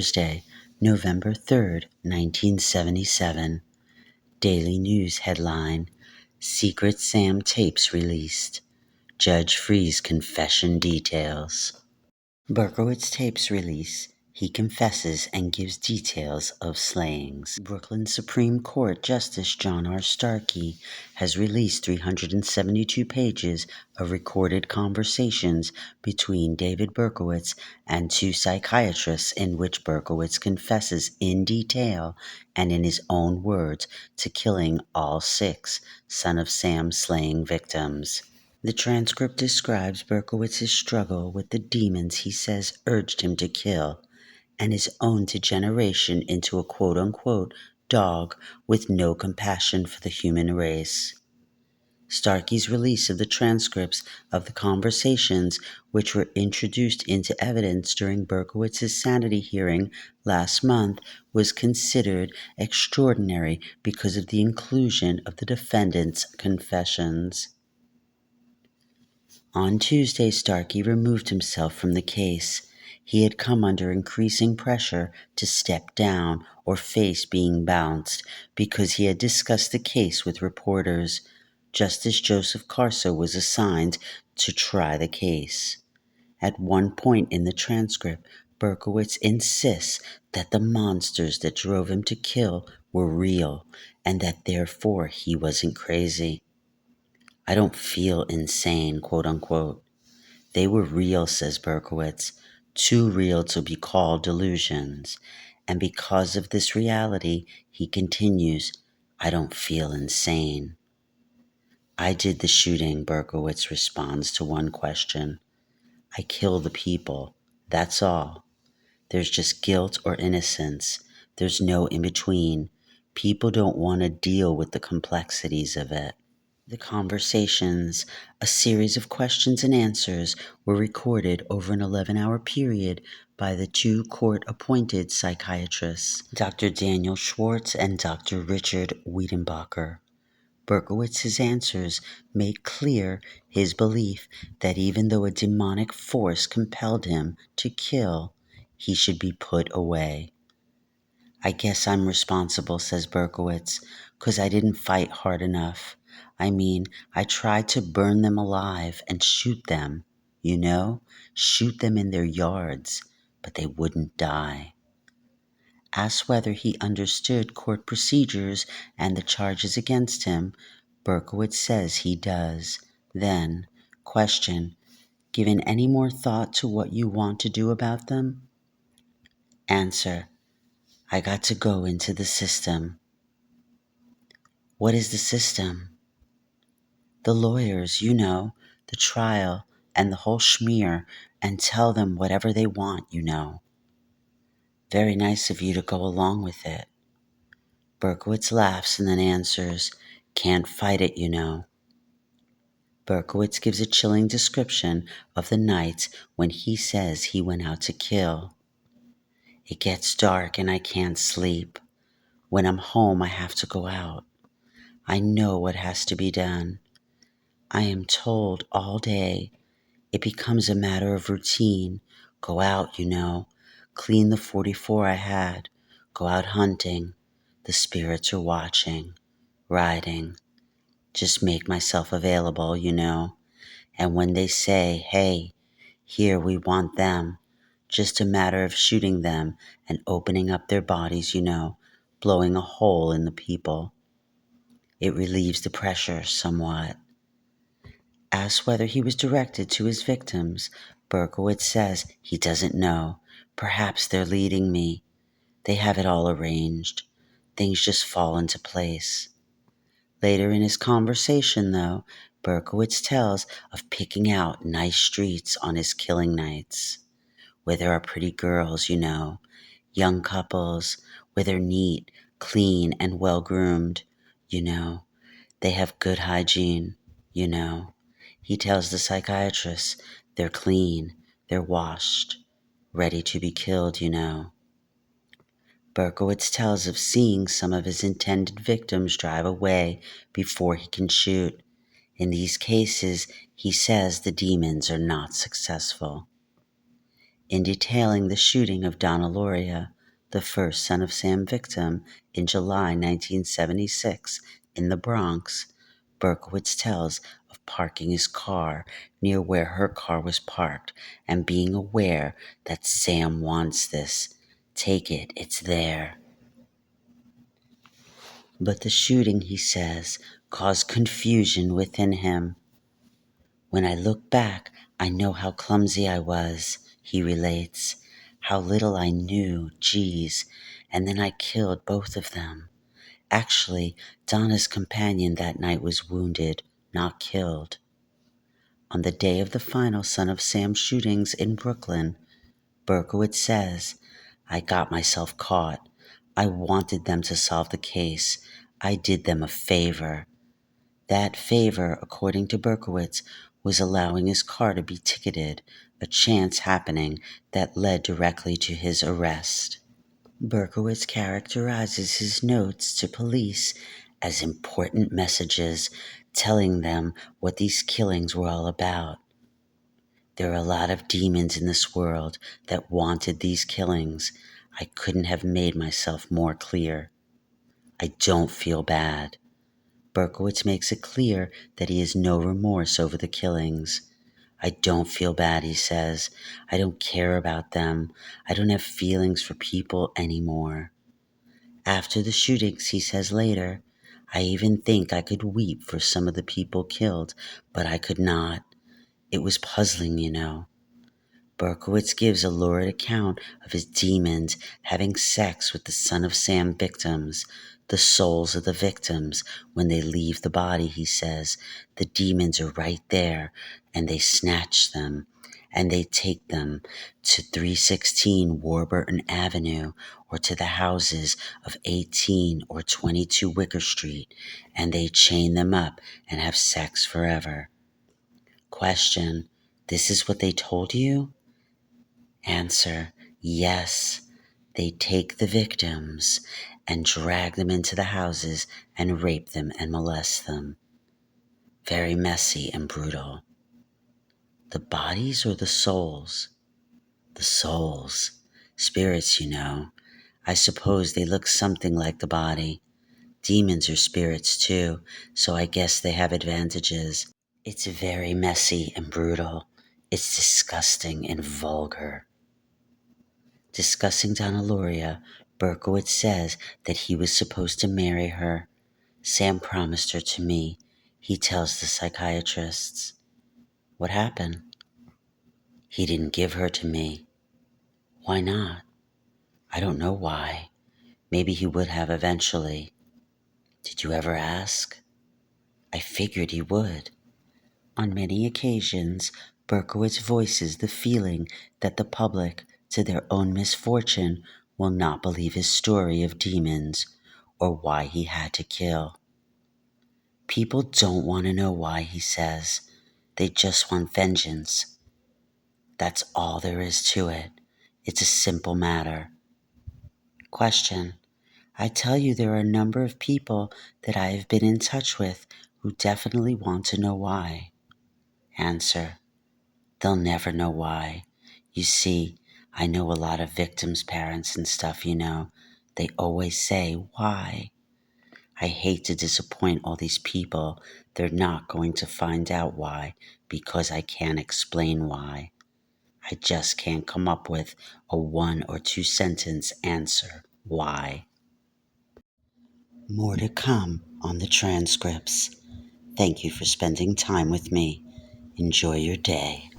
Thursday, November 3rd, 1977. Daily News headline: Secret Sam tapes released. Judge frees confession details. Berkowitz tapes release. He confesses and gives details of slayings. Brooklyn Supreme Court Justice John R. Starkey has released 372 pages of recorded conversations between David Berkowitz and two psychiatrists in which Berkowitz confesses in detail and in his own words to killing all 6 Son of Sam slaying victims. The transcript describes Berkowitz's struggle with the demons he says urged him to kill, and his own degeneration into a quote-unquote dog with no compassion for the human race. Starkey's release of the transcripts of the conversations, which were introduced into evidence during Berkowitz's sanity hearing last month, was considered extraordinary because of the inclusion of the defendant's confessions. On Tuesday, Starkey removed himself from the case. He had come under increasing pressure to step down or face being bounced because he had discussed the case with reporters. Justice Joseph Carso was assigned to try the case. At one point in the transcript, Berkowitz insists that the monsters that drove him to kill were real and that therefore he wasn't crazy. I don't feel insane, quote unquote. They were real, says Berkowitz, too real to be called delusions. And because of this reality, he continues, I don't feel insane. I did the shooting, Berkowitz responds to one question. I kill the people. That's all. There's just guilt or innocence. There's no in between. People don't want to deal with the complexities of it. The conversations, a series of questions and answers, were recorded over an 11-hour period by the 2 court-appointed psychiatrists, Dr. Daniel Schwartz and Dr. Richard Wiedenbacher. Berkowitz's answers made clear his belief that even though a demonic force compelled him to kill, he should be put away. I guess I'm responsible, says Berkowitz, 'cause I didn't fight hard enough. I mean, I tried to burn them alive and shoot them, shoot them in their yards, but they wouldn't die. Asked whether he understood court procedures and the charges against him, Berkowitz says he does. Then, question, given any more thought to what you want to do about them? Answer, I got to go into the system. What is the system? The lawyers, the trial and the whole schmear, and tell them whatever they want, Very nice of you to go along with it. Berkowitz laughs and then answers, can't fight it, Berkowitz gives a chilling description of the nights when he says he went out to kill. It gets dark and I can't sleep. When I'm home, I have to go out. I know what has to be done. I am told all day. It becomes a matter of routine. Go out, Clean the 44 I had. Go out hunting. The spirits are watching. Riding. Just make myself available, And when they say, hey, here we want them, just a matter of shooting them and opening up their bodies, blowing a hole in the people. It relieves the pressure somewhat. Asked whether he was directed to his victims, Berkowitz says he doesn't know. Perhaps they're leading me. They have it all arranged. Things just fall into place. Later in his conversation, though, Berkowitz tells of picking out nice streets on his killing nights, where there are pretty girls, young couples, where they're neat, clean, and well-groomed, They have good hygiene, He tells the psychiatrist they're clean, they're washed, ready to be killed, Berkowitz tells of seeing some of his intended victims drive away before he can shoot. In these cases, he says the demons are not successful. In detailing the shooting of Donna Lauria, the first Son of Sam victim, in July 1976 in the Bronx, Berkowitz tells of parking his car near where her car was parked and being aware that Sam wants this. Take it, it's there. But the shooting, he says, caused confusion within him. When I look back, I know how clumsy I was, he relates. How little I knew, geez. And then I killed both of them. Actually, Donna's companion that night was wounded, not killed. On the day of the final Son of Sam shootings in Brooklyn, Berkowitz says, I got myself caught. I wanted them to solve the case. I did them a favor. That favor, according to Berkowitz, was allowing his car to be ticketed, a chance happening that led directly to his arrest. Berkowitz characterizes his notes to police as important messages, telling them what these killings were all about. There are a lot of demons in this world that wanted these killings. I couldn't have made myself more clear. I don't feel bad. Berkowitz makes it clear that he has no remorse over the killings. I don't feel bad, he says. I don't care about them. I don't have feelings for people anymore. After the shootings, he says later, I even think I could weep for some of the people killed, but I could not. It was puzzling, you know. Berkowitz gives a lurid account of his demons having sex with the Son of Sam victims, the souls of the victims. When they leave the body, he says, the demons are right there, and they snatch them, and they take them to 316 Warburton Avenue or to the houses of 18 or 22 Wicker Street, and they chain them up and have sex forever. Question: this is what they told you? Answer: yes. They take the victims and drag them into the houses and rape them and molest them. Very messy and brutal. The bodies or the souls? The souls. Spirits, you know. I suppose they look something like the body. Demons are spirits too, so I guess they have advantages. It's very messy and brutal. It's disgusting and vulgar. Discussing Donna Luria, Berkowitz says that he was supposed to marry her. Sam promised her to me, he tells the psychiatrists. What happened? He didn't give her to me. Why not? I don't know why. Maybe he would have eventually. Did you ever ask? I figured he would. On many occasions, Berkowitz voices the feeling that the public, to their own misfortune, will not believe his story of demons or why he had to kill. People don't want to know why, he says. They just want vengeance. That's all there is to it. It's a simple matter. Question: I tell you there are a number of people that I have been in touch with who definitely want to know why. Answer: they'll never know why. You see, I know a lot of victims' parents and stuff, you know. They always say, why? I hate to disappoint all these people. They're not going to find out why because I can't explain why. I just can't come up with a 1 or 2 sentence answer why. More to come on the transcripts. Thank you for spending time with me. Enjoy your day.